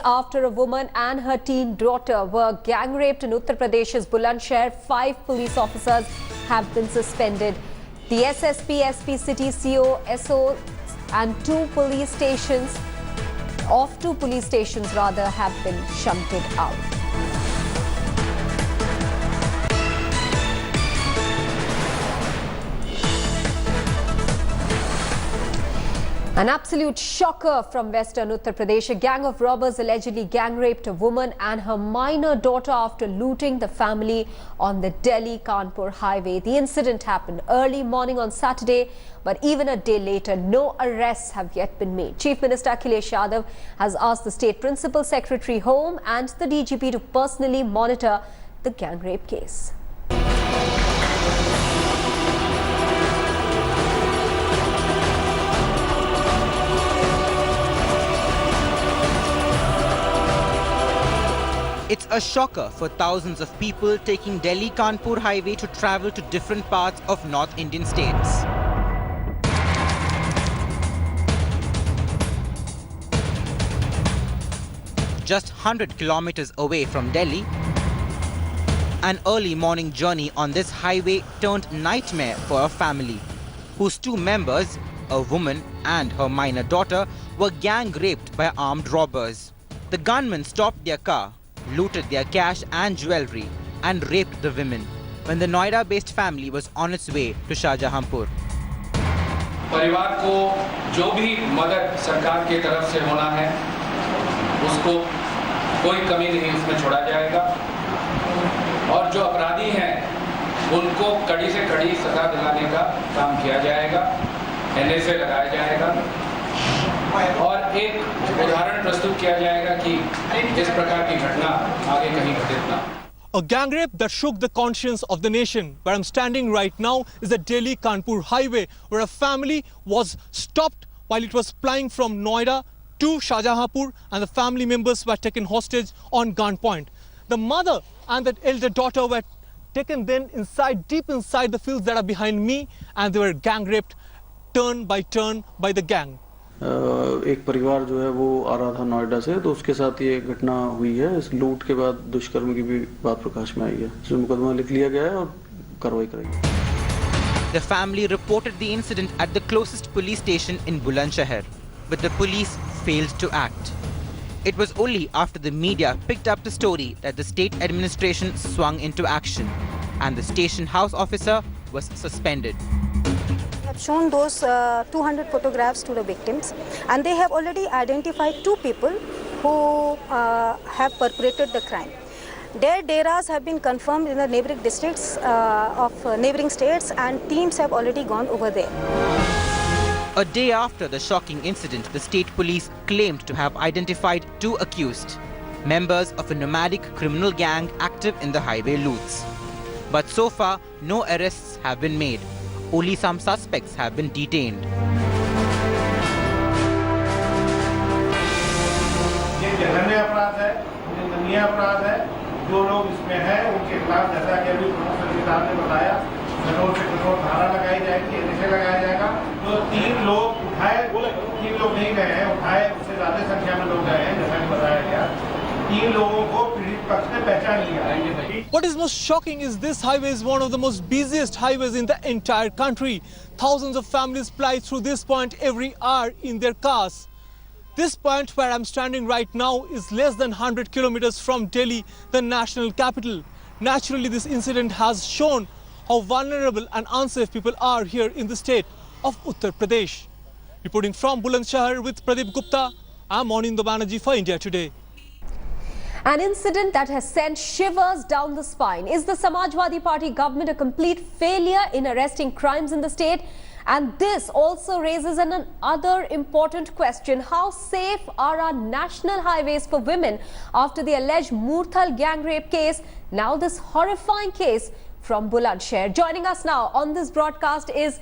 after a woman and her teen daughter were gang raped in Uttar Pradesh's Bulandshahr. 5 police officers have been suspended. The SSP, SP City CO, SO and two police stations have been shunted out. An absolute shocker from western Uttar Pradesh. A gang of robbers allegedly gang raped a woman and her minor daughter after looting the family on the Delhi-Kanpur highway. The incident happened early morning on Saturday, but even a day later, no arrests have yet been made. Chief Minister Akhilesh Yadav has asked the State Principal Secretary Home and the DGP to personally monitor the gang rape case. It's a shocker for thousands of people taking Delhi-Kanpur highway to travel to different parts of North Indian states. Just 100 kilometers away from Delhi, an early morning journey on this highway turned nightmare for a family whose two members, a woman and her minor daughter, were gang raped by armed robbers. The gunmen stopped their car, looted their cash and jewelry and raped the women when the Noida-based family was on its way to Shahjahanpur. परिवार को जो भी मदद सरकार की तरफ से होना है उसको कोई कमी नहीं उसमें छोड़ा जाएगा और जो अपराधी हैं उनको कड़ी से कड़ी सजा दिलाने का काम किया जाएगा, एनएसए लगाया जाएगा और एक उदाहरण प्रस्तुत किया जाएगा कि इस प्रकार की घटना आगे कहीं घटित ना। A gang rape that shook the conscience of the nation. Where I'm standing right now is the Delhi-Kanpur highway, where a family was stopped while it was flying from Noida to Shahjahanpur, and the family members were taken hostage on gunpoint. The mother and the elder daughter were taken then deep inside the fields that are behind me, and they were gang raped turn by the gang. एक परिवार जो है वो आ रहा था नोएडा से, तो उसके साथ ये घटना हुई है। इस लूट के बाद दुष्कर्म की भी बात प्रकाश में आई है, इसमें मुकदमा लिख लिया गया है और कार्रवाई कराई। The family reported the incident at the closest police station in Bulandshahr, but the police failed to act. It was only after the media picked up the story that the state administration swung into action, and the station house officer was suspended. Shown those 200 photographs to the victims, and they have already identified 2 people who have perpetrated the crime. Their deras have been confirmed in the neighboring districts of neighboring states, and teams have already gone over there. A day after the shocking incident, the state police claimed to have identified 2 accused, members of a nomadic criminal gang active in the highway loots. But so far, no arrests have been made. Only some suspects have been detained. ये जघन्य अपराध है, निंदनीय अपराध है। जो लोग इसमें हैं उनके खिलाफ जैसा कि अभी प्रोफेसर साहब ने बताया, कठोर से कठोर धारा लगाई जाएगी, एनएसए लगाया जाएगा। जो 3 लोग उठाए, 3 लोग नहीं गए हैं, उठाए उससे ज्यादा संख्या में लोग गए हैं, जैसा कि बताया गया। 3 लोगों को पीड़ित पक्ष ने पहचान लिया। What is most shocking is this highway is one of the most busiest highways in the entire country. Thousands of families ply through this point every hour in their cars. This point where I'm standing right now is less than 100 kilometers from Delhi, the national capital. Naturally, this incident has shown how vulnerable and unsafe people are here in the state of Uttar Pradesh. Reporting from Bulandshahr with Pradeep Gupta, I'm Anindo Banerjee for India Today. An incident that has sent shivers down the spine. Is the Samajwadi Party government a complete failure in arresting crimes in the state? And this also raises another important question. How safe are our national highways for women after the alleged Murthal gang rape case? Now this horrifying case from Bulandshahr. Joining us now on this broadcast is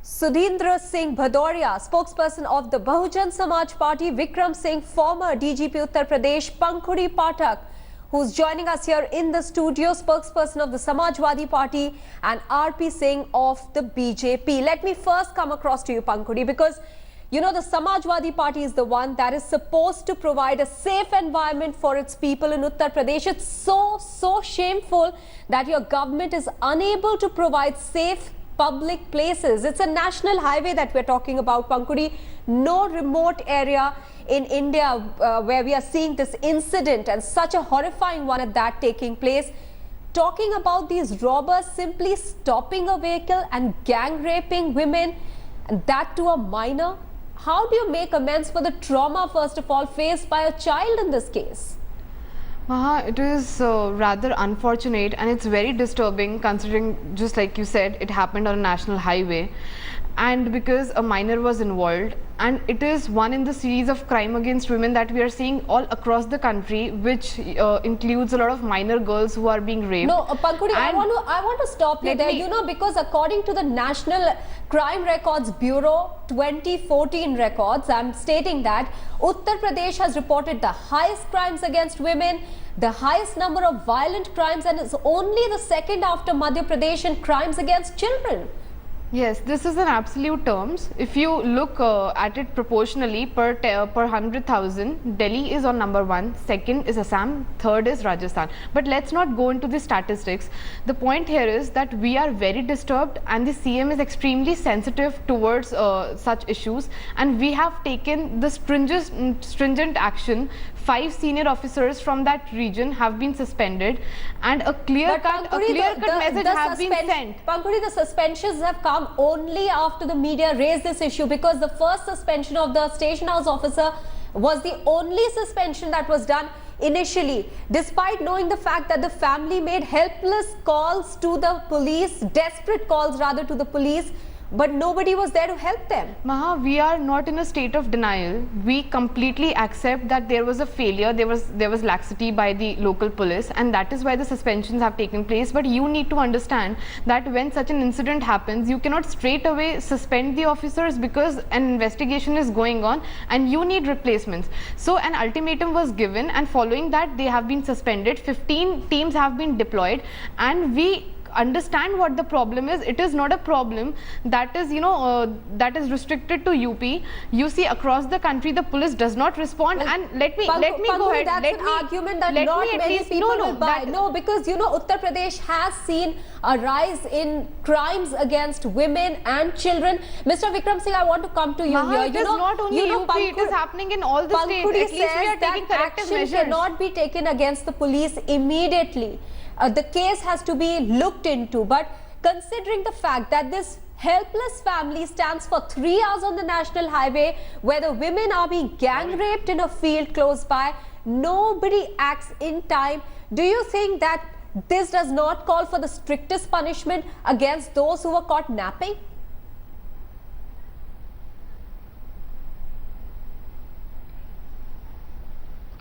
Sudhindra Singh Bhadoria, spokesperson of the Bahujan Samaj Party, Vikram Singh, former DGP Uttar Pradesh, Pankhuri Pathak, who's joining us here in the studio, spokesperson of the Samajwadi Party, and RP Singh of the BJP. Let me first come across to you, Pankhuri, because You know, the Samajwadi Party is the one that is supposed to provide a safe environment for its people in Uttar Pradesh. It's so shameful that your government is unable to provide safe public places. It's a national highway that we're talking about, Pankudi. No remote area in India where we are seeing this incident, and such a horrifying one at that, taking place. Talking about these robbers simply stopping a vehicle and gang raping women, and that to a minor. How do you make amends for the trauma, first of all, faced by a child in this case? Maha, it is rather unfortunate, and it's very disturbing considering, just like you said, it happened on a national highway, and because a minor was involved, and it is one in the series of crime against women that we are seeing all across the country, which includes a lot of minor girls who are being raped. No, Pankudi, I want to stop you there, you know, because according to the National Crime Records Bureau 2014 records, I'm stating that Uttar Pradesh has reported the highest crimes against women, the highest number of violent crimes, and is only the second after Madhya Pradesh in crimes against children. Yes, this is in absolute terms. If you look at it proportionally per 100,000, Delhi is on number 1, second is Assam, third is Rajasthan. But let's not go into the statistics. The point here is that we are very disturbed, and the CM is extremely sensitive towards such issues, and we have taken the stringent action. 5 senior officers from that region have been suspended, and a clear-cut message has been sent. Pankudi, the suspensions have come only after the media raised this issue, because the first suspension of the station house officer was the only suspension that was done initially, despite knowing the fact that the family made helpless calls to the police, desperate calls rather to the police, but nobody was there to help them. Maha, we are not in a state of denial. We completely accept that there was a failure, there was laxity by the local police, and that is why the suspensions have taken place. But you need to understand that when such an incident happens, you cannot straight away suspend the officers, because an investigation is going on and you need replacements. So an ultimatum was given, and following that they have been suspended. 15 teams have been deployed, and we understand what the problem is. It is not a problem that is, that is restricted to UP. You see, across the country the police does not respond. Well, and let me go ahead. That's an argument that not many people will buy. No, because Uttar Pradesh has seen a rise in crimes against women and children. Mr. Vikram Singh, I want to come to you Maha, here. It is not only UP, it is happening in all the states. At least we are taking corrective measures. Action cannot be taken against the police immediately. The case has to be looked into, but considering the fact that this helpless family stands for 3 hours on the national highway where the women are being gang raped in a field close by, nobody acts in time. Do you think that this does not call for the strictest punishment against those who were caught napping?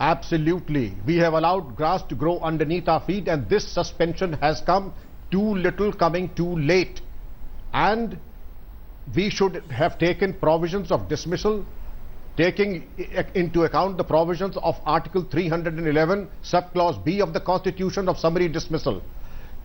Absolutely. We have allowed grass to grow underneath our feet, and this suspension has come too little, coming too late. And we should have taken provisions of dismissal, taking into account the provisions of Article 311, subclause B of the Constitution of summary dismissal.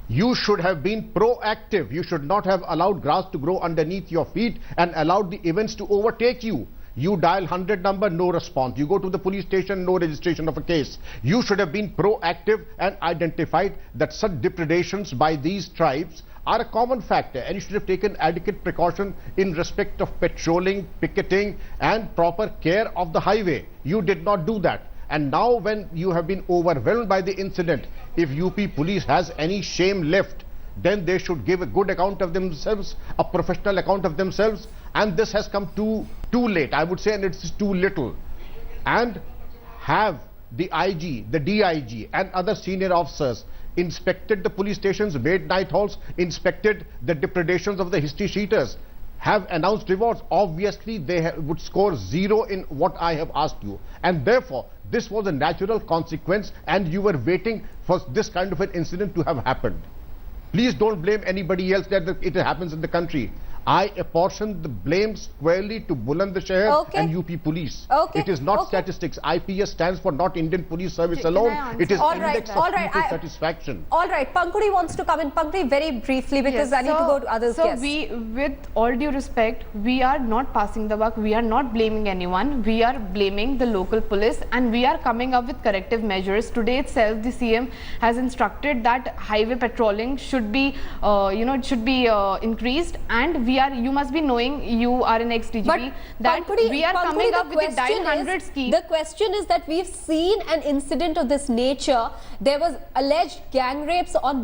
You should have been proactive. You should not have allowed grass to grow underneath your feet and allowed the events to overtake you. You dial 100 number, no response. You go to the police station, no registration of a case. You should have been proactive and identified that such depredations by these tribes are a common factor, and you should have taken adequate precaution in respect of patrolling, picketing and proper care of the highway. You did not do that. And now when you have been overwhelmed by the incident, if UP police has any shame left, then they should give a good account of themselves, a professional account of themselves. And this has come too late, I would say, and it's too little. And have the IG, the DIG and other senior officers inspected the police stations, made night halls, inspected the depredations of the history sheeters, have announced rewards. Obviously they would score 0 in what I have asked you, and therefore this was a natural consequence, and you were waiting for this kind of an incident to have happened. Please don't blame anybody else that it happens in the country. I apportion the blame squarely to Bulandshahr and UP police. It is not statistics. IPS stands for not Indian Police Service alone. It is index of people satisfaction. All right, Pankudi wants to come in. Pankudi, very briefly, because I need to go to others. So we, with all due respect, we are not passing the buck. We are not blaming anyone. We are blaming the local police, and we are coming up with corrective measures. Today itself, the CM has instructed that highway patrolling should be, it should be increased, and you must be knowing, you are an ex-DGP, that Pankudi, we are coming up with the Dial 100 scheme. The question is that we've seen an incident of this nature. There was alleged gang rapes on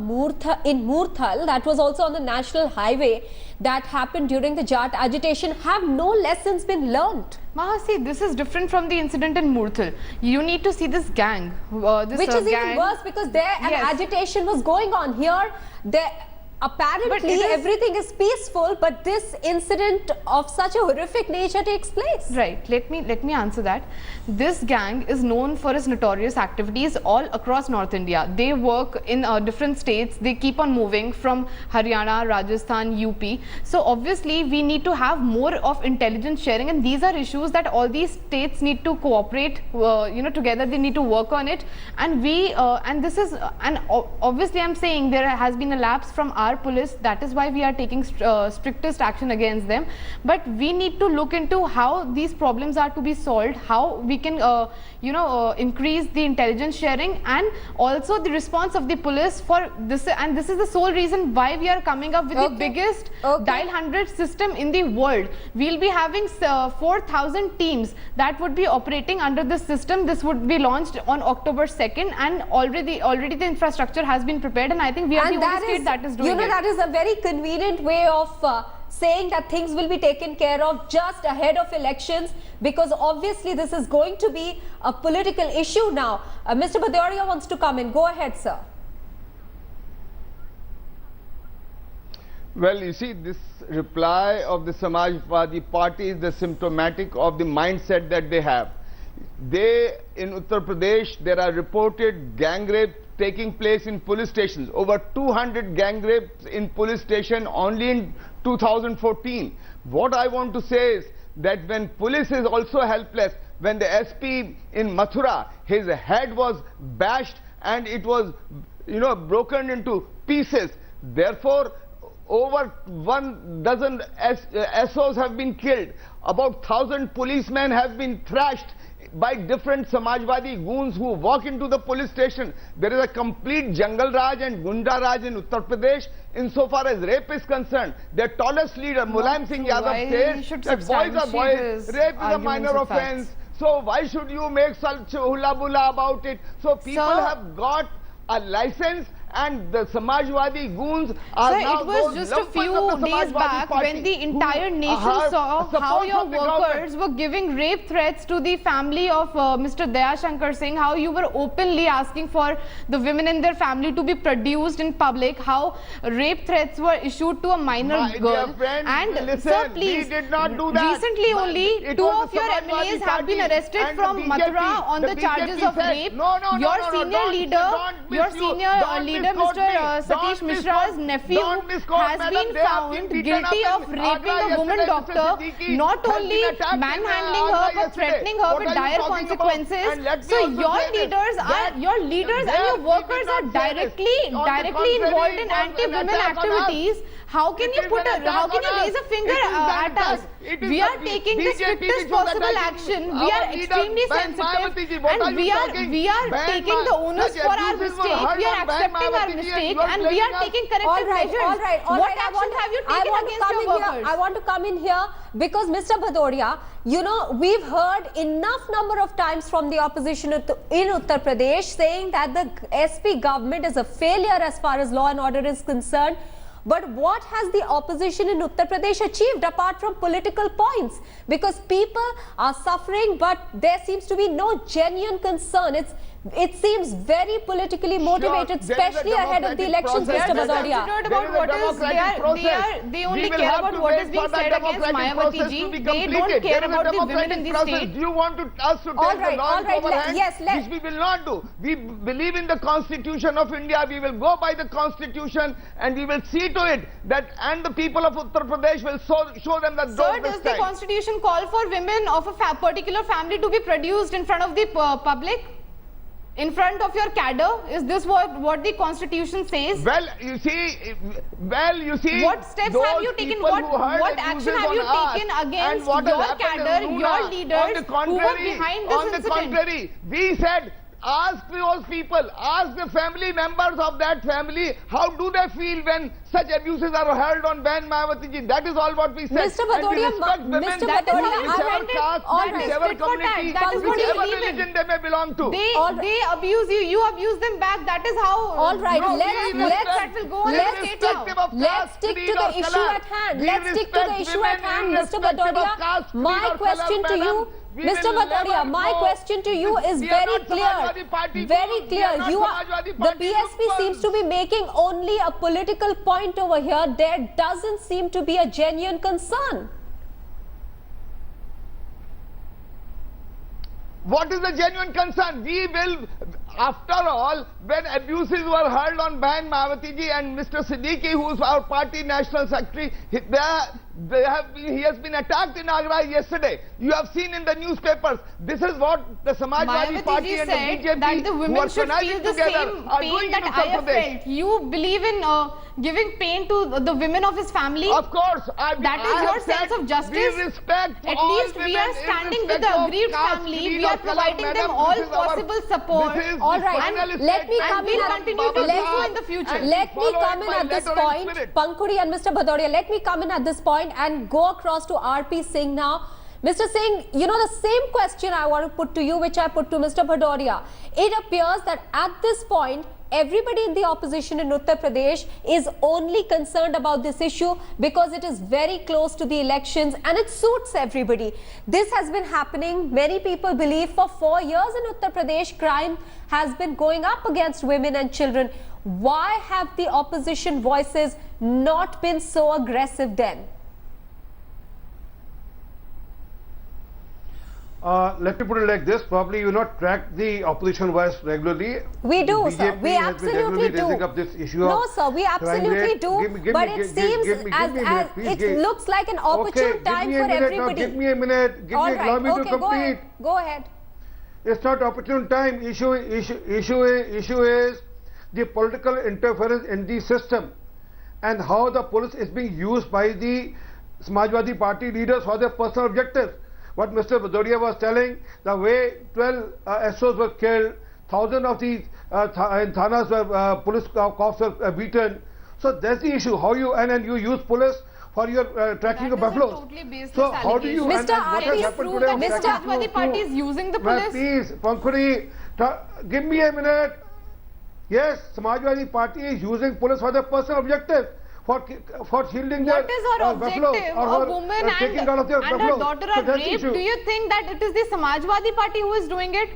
in Murthal, that was also on the national highway, that happened during the Jat agitation. Have no lessons been learnt? See, this is different from the incident in Murthal. You need to see this gang. Which is even worse, because there an agitation was going on. Here, apparently everything is peaceful, but this incident of such a horrific nature takes place. Right. Let me answer that. This gang is known for its notorious activities all across North India. They work in different states. They keep on moving from Haryana, Rajasthan, UP. So obviously we need to have more of intelligence sharing, and these are issues that all these states need to cooperate together. They need to work on it, and obviously I'm saying there has been a lapse from our police. That is why we are taking strictest action against them. But we need to look into how these problems are to be solved, how we can increase the intelligence sharing, and also the response of the police for this. And this is the sole reason why we are coming up with the biggest Dial 100 system in the world. We'll be having 4,000 teams that would be operating under this system. This would be launched on October 2nd, and already the infrastructure has been prepared, and I think we are the only state that is doing it. That is a very convenient way of saying that things will be taken care of just ahead of elections, because obviously this is going to be a political issue now. Mr. Bhadoria wants to come in. Go ahead, sir. Well, you see, this reply of the Samajwadi Party is the symptomatic of the mindset that they have. In Uttar Pradesh, there are reported gang rape taking place in police stations. Over 200 gang rapes in police station only in 2014. What I want to say is that when police is also helpless, when the SP in Mathura, his head was bashed and it was, broken into pieces. Therefore, over 1,000 SOs have been killed. About 1,000 policemen have been thrashed by different Samajwadi goons who walk into the police station. There is a complete Jungle Raj and Gunda Raj in Uttar Pradesh insofar as rape is concerned. Their tallest leader, Mulayam Singh Yadav, says that boys are boys, rape is a minor offense. So why should you make such hula bula about it? So people have got a license, and the Samajwadi goons are now it was just a few days back when the entire nation saw how your workers were giving rape threats to the family of Mr. Daya Shankar Singh, how you were openly asking for the women in their family to be produced in public, how rape threats were issued to a minor girl. And listen, sir, please, we did not do that. Recently only, two of your MLAs have been arrested from Mathura on the charges of rape. Your senior leader, Mr. Satish Mishra's nephew has been found guilty of raping a woman doctor, not only manhandling her but threatening her with dire consequences. So your leaders and your workers are directly involved in anti-women activities. How can you raise a finger at us? We are taking the strictest possible action. We are extremely sensitive, and we are taking the onus for our mistake. We are accepting our mistake, and we are taking corrective measures. All right. What action have you taken against your workers? I want to come in here because Mr. Bhadoria, we've heard enough number of times from the opposition in Uttar Pradesh saying that the SP government is a failure as far as law and order is concerned. But what has the opposition in Uttar Pradesh achieved apart from political points? Because people are suffering, but there seems to be no genuine concern. It's It seems very politically motivated, especially ahead of the elections, Mr. Bhadoria. They only care about what is being said against Mayawati ji. They don't care about the women in the state. Do you want us to take the law into our hands? Yes, Which we will not do. We believe in the Constitution of India. We will go by the Constitution and we will see to it that, and the people of Uttar Pradesh will show them that. Sir, does the Constitution call for women of a particular family to be produced in front of the public? In front of your cadre? Is this what the Constitution says? Well, you see. What steps have you taken? What action have you taken against your cadre, your leaders who were behind this incident? On the contrary, we said, ask those people, ask the family members of that family, how do they feel when such abuses are held on Ben Mayawati ji? That is all what we said. Mr. Bhadoria, whichever caste, whichever community, whichever religion they may belong to. They abuse you, you abuse them back. That is how. All right, let's stick to the issue at hand. Let's stick to the issue at hand, Mr. Bhadoria. My question to you, Mr. Bhadoria, my question to you is very clear. Very clear. The BSP seems to be making only a political point over here. There doesn't seem to be a genuine concern. What is the genuine concern? We will, after all, when abuses were hurled on Bahan Mayawati ji and Mr. Siddiqui, who is our party national secretary, he has been attacked in Agra yesterday. You have seen in the newspapers. This is what the Samajwadi Party and the BJP that the women should feel the same pain that I have felt. You believe in giving pain to the women of his family? Of course. That is your sense of justice? We respect At least we are standing with the aggrieved family. We are providing them all possible support. All right, let me come in and continue to do so in the future. Let me come in at this point, Pankuri and Mr. Bhadoria, let me come in at this point and go across to RP Singh now. Mr. Singh, you know the same question I want to put to you, which I put to Mr. Bhadoria. It appears that at this point, everybody in the opposition in Uttar Pradesh is only concerned about this issue because it is very close to the elections and it suits everybody. This has been happening, many people believe, for 4 years in Uttar Pradesh. Crime has been going up against women and children. Why have the opposition voices not been so aggressive then? Let me put it like this, probably you not track the opposition voice regularly. We do, BJP sir. We absolutely do. Raising up this issue no, sir, we absolutely do. But it seems as it looks like an opportune time for everybody. Give me a minute. Allow me to complete. Go ahead. It's not opportune time. Issue is the political interference in the system and how the police is being used by the Samajwadi Party leaders for their personal objectives. What Mr. Bhadoria was telling, the way 12 SOs were killed, thousands of these in Thanas were police cops were beaten. So that's the issue. How you and you use police for your tracking of buffaloes. Totally so how do you? Mr. Mr. Samajwadi Party is using the police. Please, Pankuri, give me a minute. Yes, Samajwadi Party is using police for their personal objective. For shielding what their is our objective? A woman and her daughter are raped. Do you think that it is the Samajwadi Party who is doing it?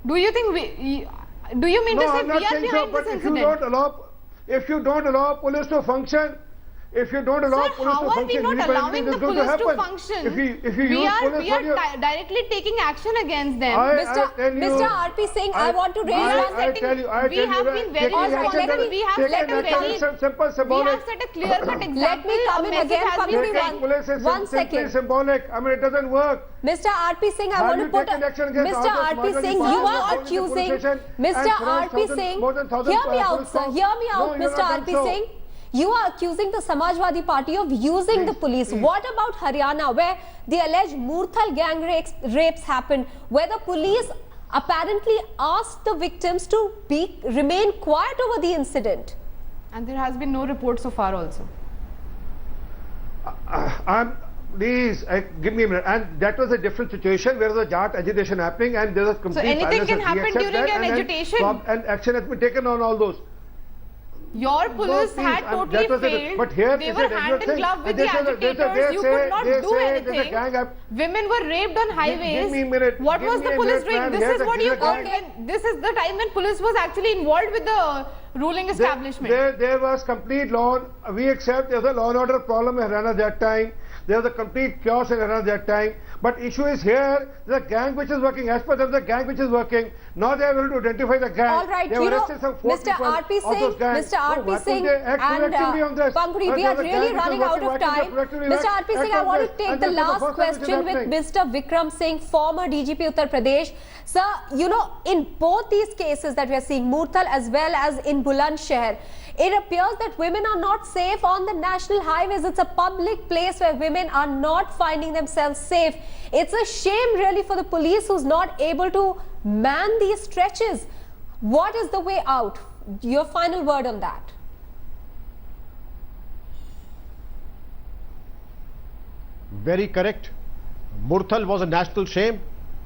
Do you think do you mean to say we are behind this incident? If you don't allow police to function, if you don't allow police to function, how are we not allowing the police to function? We are directly taking action against them. Mr. RP Singh, I want to raise one setting. We have been very responsible. We have set a clear-cut example. Let me come in again. One second. Symbolic. I mean, it doesn't work. Mr. RP Singh, I want to put Mr. RP Singh, you are accusing Mr. RP Singh. Hear me out, sir. Hear me out, Mr. RP Singh. You are accusing the Samajwadi Party of using the police. What about Haryana, where the alleged Murthal gang rapes happened, where the police apparently asked the victims to remain quiet over the incident? And there has been no report so far also. Please, give me a minute. And that was a different situation where there was a Jat agitation happening and there was complete So anything can happen during an agitation? And action has been taken on all those. Your police please, had totally that was it. failed. But here they is were a hand in thing. glove with They the say that- agitators. You could not they do say there's a anything. gang up. Women were raped on highways. Give me a minute. What Give was me the a police minute, doing? ma'am. This Here's is a- what you here's a call gang. this is the time when police was actually involved with the ruling establishment. There was complete law. We accept there's a law and order problem in Haryana that time. There was a complete chaos in Haryana that time. But issue is here, the gang which is working. As per them, the gang which is working. Now they are able to identify the gang. All right, they you know, arrested some 4 Mr. people R.P. of Singh, those gangs. Mr. R.P. why Singh couldn't they act and proactively on this? Pankuri, But we there's are a gang really which is running working, out of why couldn't they time. proactively Mr. act R.P. Singh, I on want this? to take And the this is the last first time which is question with happening. Mr. Vikram Singh, former DGP Uttar Pradesh. Sir, you know, in both these cases that we are seeing, Murthal as well as in Bulandshahr, it appears that women are not safe on the national highways. It's a public place where women are not finding themselves safe. It's a shame really for the police who's not able to man these stretches. What is the way out? Your final word on that. Very correct. Murthal was a national shame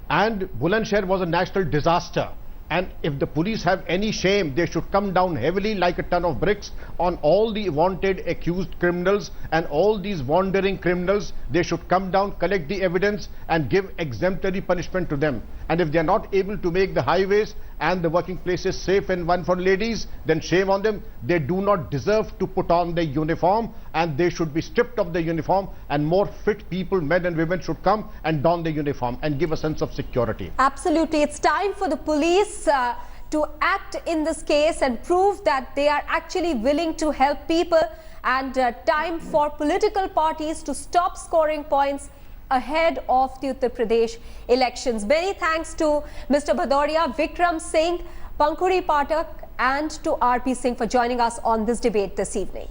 and Bulandshahr was a national disaster. And if the police have any shame, they should come down heavily like a ton of bricks on all the wanted accused criminals and all these wandering criminals. They should come down, collect the evidence and give exemplary punishment to them. And if they are not able to make the highways and the working places safe and one for ladies, then shame on them. They do not deserve to put on the uniform and they should be stripped of the uniform, and more fit people, men and women, should come and don the uniform and give a sense of security. Absolutely. It's time for the police to act in this case and prove that they are actually willing to help people, and time for political parties to stop scoring points ahead of the Uttar Pradesh elections. Many thanks to Mr. Bhadoria, Vikram Singh, Pankuri Pathak and to R.P. Singh for joining us on this debate this evening.